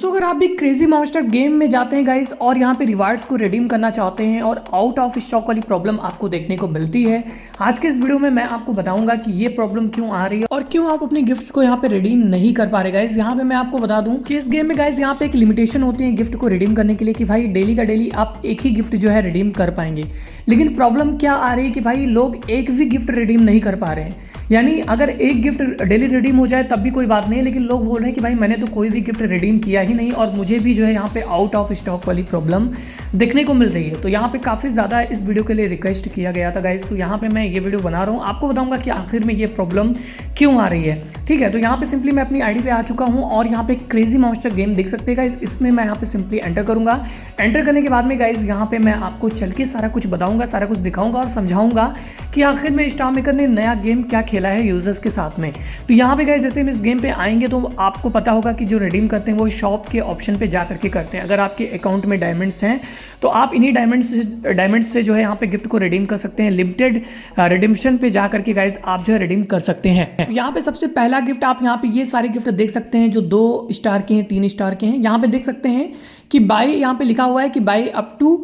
तो अगर आप भी क्रेजी मॉन्स्टर गेम में जाते हैं गाइस और यहाँ पे रिवार्ड्स को रिडीम करना चाहते हैं और आउट ऑफ स्टॉक वाली प्रॉब्लम आपको देखने को मिलती है, आज के इस वीडियो में मैं आपको बताऊंगा कि ये प्रॉब्लम क्यों आ रही है और क्यों आप अपने गिफ्ट्स को यहाँ पे रिडीम नहीं कर पा रहे गाइस। यहाँ पे मैं आपको बता दूं कि इस गेम में गाइस यहाँ पे एक लिमिटेशन होती है गिफ्ट को रिडीम करने के लिए कि भाई डेली का डेली आप एक ही गिफ्ट जो है रिडीम कर पाएंगे। लेकिन प्रॉब्लम क्या आ रही है कि भाई लोग एक भी गिफ्ट रिडीम नहीं कर पा रहे हैं। यानी अगर एक गिफ्ट डेली रिडीम हो जाए तब भी कोई बात नहीं है, लेकिन लोग बोल रहे हैं कि भाई मैंने तो कोई भी गिफ्ट रिडीम किया ही नहीं और मुझे भी जो है यहाँ पे आउट ऑफ स्टॉक वाली प्रॉब्लम देखने को मिल रही है। तो यहाँ पे काफ़ी ज़्यादा इस वीडियो के लिए रिक्वेस्ट किया गया था गाइस, तो यहाँ पे मैं ये वीडियो बना रहा हूँ, आपको बताऊँगा कि आखिर में ये प्रॉब्लम क्यों आ रही है। ठीक है, तो यहाँ पे सिंपली मैं अपनी आईडी पे आ चुका हूँ और यहाँ पे क्रेजी मॉन्स्टर गेम देख सकते हैं गाइस। इसमें मैं यहाँ पे सिंपली एंटर करूँगा। एंटर करने के बाद में गाइस यहाँ पे मैं आपको चल के सारा कुछ बताऊँगा, सारा कुछ दिखाऊँगा और समझाऊँगा कि आखिर में स्टार मेकर ने नया गेम क्या खेला है यूजर्स के साथ में। तो यहाँ पे गाइस जैसे हम इस गेम पे आएंगे तो आपको पता होगा कि जो रिडीम करते हैं वो शॉप के ऑप्शन पे जा करके करते हैं। अगर आपके अकाउंट में डायमंड्स हैं तो आप इन्हीं डायमंड्स से जो है यहाँ पे गिफ्ट को रिडीम कर सकते हैं। लिमिटेड रिडीम्पशन पे जा करके गाइस आप जो है रिडीम कर सकते हैं। यहाँ पे सबसे पहला गिफ्ट आप यहाँ पे ये सारे गिफ्ट देख सकते हैं जो 2 स्टार के हैं, 3 स्टार के हैं। यहाँ पे देख सकते हैं कि बाई, यहाँ पे लिखा हुआ है कि by up to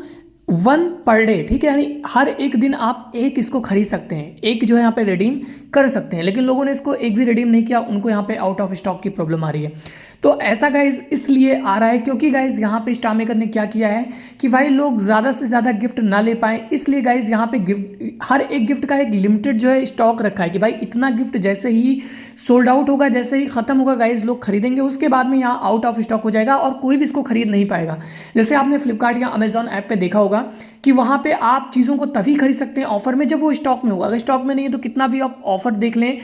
1 per day. ठीक है, यानी हर एक दिन आप एक इसको खरीद सकते हैं, एक जो है यहाँ पे रिडीम कर सकते हैं। लेकिन लोगों ने इसको एक भी रिडीम नहीं किया, उनको यहाँ पे आउट ऑफ स्टॉक की प्रॉब्लम आ रही है। तो ऐसा गाइज इसलिए आ रहा है क्योंकि गाइज यहाँ पे स्टार मेकर ने क्या किया है कि भाई लोग ज़्यादा से ज़्यादा गिफ्ट ना ले पाए, इसलिए गाइज यहाँ पे गिफ्ट, हर एक गिफ्ट का एक लिमिटेड जो है स्टॉक रखा है कि भाई इतना गिफ्ट जैसे ही सोल्ड आउट होगा, जैसे ही खत्म होगा गाइज लोग खरीदेंगे, उसके बाद में यहाँ आउट ऑफ स्टॉक हो जाएगा और कोई भी इसको खरीद नहीं पाएगा। जैसे आपने फ्लिपकार्ट या अमेजॉन ऐप पे देखा होगा कि वहाँ पे आप चीज़ों को तभी खरीद सकते हैं ऑफर में जब वो स्टॉक में होगा। अगर स्टॉक में नहीं है तो कितना भी आप ऑफर देख लें,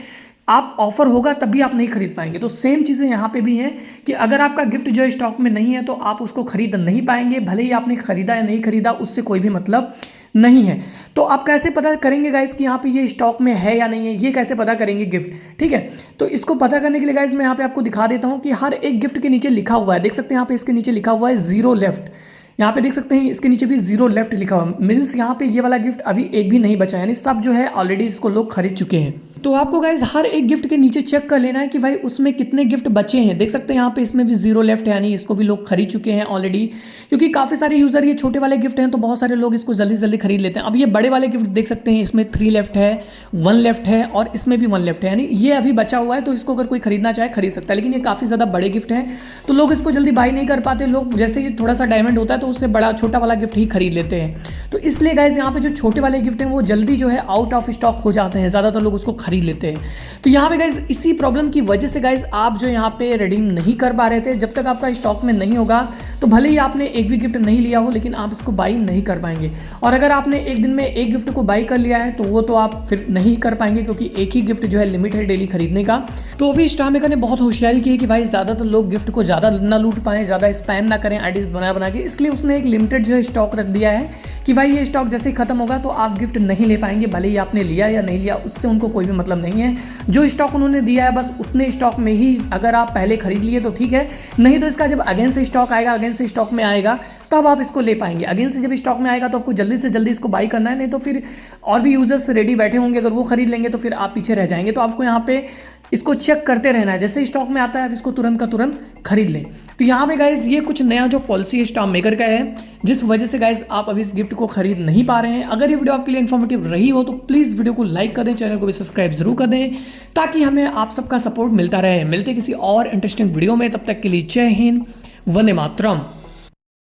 आप ऑफर होगा तभी आप नहीं खरीद पाएंगे। तो सेम चीज़ें यहाँ पे भी हैं कि अगर आपका गिफ्ट जो है स्टॉक में नहीं है तो आप उसको खरीद नहीं पाएंगे, भले ही आपने खरीदा या नहीं खरीदा उससे कोई भी मतलब नहीं है। तो आप कैसे पता करेंगे गाइस कि यहाँ पे ये स्टॉक में है या नहीं है, ये कैसे पता करेंगे गिफ्ट। ठीक है, तो इसको पता करने के लिए गाइस मैं यहाँ पे आपको दिखा देता हूँ कि हर एक गिफ्ट के नीचे लिखा हुआ है, देख सकते हैं यहाँ पे इसके नीचे लिखा हुआ है 0 लेफ्ट। यहाँ पे देख सकते हैं इसके नीचे भी 0 लेफ्ट लिखा हुआ है, मीन्स यहाँ पे ये वाला गिफ्ट अभी एक भी नहीं बचा, यानी सब जो है ऑलरेडी इसको लोग खरीद चुके हैं। तो आपको गाइज हर एक गिफ्ट के नीचे चेक कर लेना है कि भाई उसमें कितने गिफ्ट बचे हैं। देख सकते हैं यहाँ पे इसमें भी 0 लेफ्ट है, यानी इसको भी लोग खरीद चुके हैं ऑलरेडी, क्योंकि काफ़ी सारे यूज़र ये छोटे वाले गिफ्ट हैं तो बहुत सारे लोग इसको जल्दी जल्दी खरीद लेते हैं। अब ये बड़े वाले गिफ्ट देख सकते हैं, इसमें 3 लेफ्ट है, 1 लेफ्ट है और इसमें भी 1 लेफ्ट है, यानी ये अभी बचा हुआ है। तो इसको अगर कोई खरीदना चाहे खरीद सकता है, लेकिन ये काफ़ी ज़्यादा बड़े गिफ्ट हैं तो लोग इसको जल्दी बाई नहीं कर पाते। लोग जैसे ही थोड़ा सा डायमंड होता है तो उससे बड़ा छोटा वाला गिफ्ट ही खरीद लेते हैं। तो इसलिए गाइज यहाँ पे जो छोटे वाले गिफ्ट हैं वो जल्दी जो है आउट ऑफ स्टॉक हो जाते हैं, ज़्यादातर लोग उसको खरीद लेते हैं। तो यहाँ पे गाइज इसी प्रॉब्लम की वजह से गाइज आप जो यहाँ पे रिडीम नहीं कर पा रहे थे। जब तक आपका स्टॉक में नहीं होगा तो भले ही आपने एक भी गिफ्ट नहीं लिया हो लेकिन आप इसको बाई नहीं कर पाएंगे। और अगर आपने एक दिन में एक गिफ्ट को बाई कर लिया है तो वो तो आप फिर नहीं कर पाएंगे, क्योंकि एक ही गिफ्ट जो है लिमिट है डेली खरीदने का। तो अभी स्टार मेकर ने बहुत होशियारी की है कि भाई ज़्यादातर लोग गिफ्ट को ज़्यादा ना लूट पाएँ, ज़्यादा स्पैम ना करें आईडीज बना के, इसलिए उसने एक लिमिटेड जो है स्टॉक रख दिया है कि भाई ये स्टॉक जैसे ही खत्म होगा तो आप गिफ्ट नहीं ले पाएंगे, भले ही आपने लिया या नहीं लिया उससे उनको कोई भी मतलब नहीं है। जो स्टॉक उन्होंने दिया है बस उतने स्टॉक में ही अगर आप पहले खरीद लिए तो ठीक है, नहीं तो इसका जब अगेन से स्टॉक आएगा, अगेन से स्टॉक में आएगा तब आप इसको ले पाएंगे। अगेन से जब स्टॉक में आएगा तो आपको जल्दी से जल्दी इसको बाई करना है, नहीं तो फिर और भी यूजर्स रेडी बैठे होंगे, अगर वो खरीद लेंगे तो फिर आप पीछे रह जाएंगे। तो आपको यहाँ पे इसको चेक करते रहना है, जैसे स्टॉक में आता है आप इसको तुरंत का तुरंत खरीद लें। तो यहाँ पे गाइज ये कुछ नया जो पॉलिसी है स्टार मेकर का है, जिस वजह से गाइज आप अभी इस गिफ्ट को खरीद नहीं पा रहे हैं। अगर ये वीडियो आपके लिए इन्फॉर्मेटिव रही हो तो प्लीज़ वीडियो को लाइक कर दें, चैनल को भी सब्सक्राइब जरूर कर दें ताकि हमें आप सबका सपोर्ट मिलता रहे। मिलते किसी और इंटरेस्टिंग वीडियो में, तब तक के लिए जय हिंद, वंदे मातरम।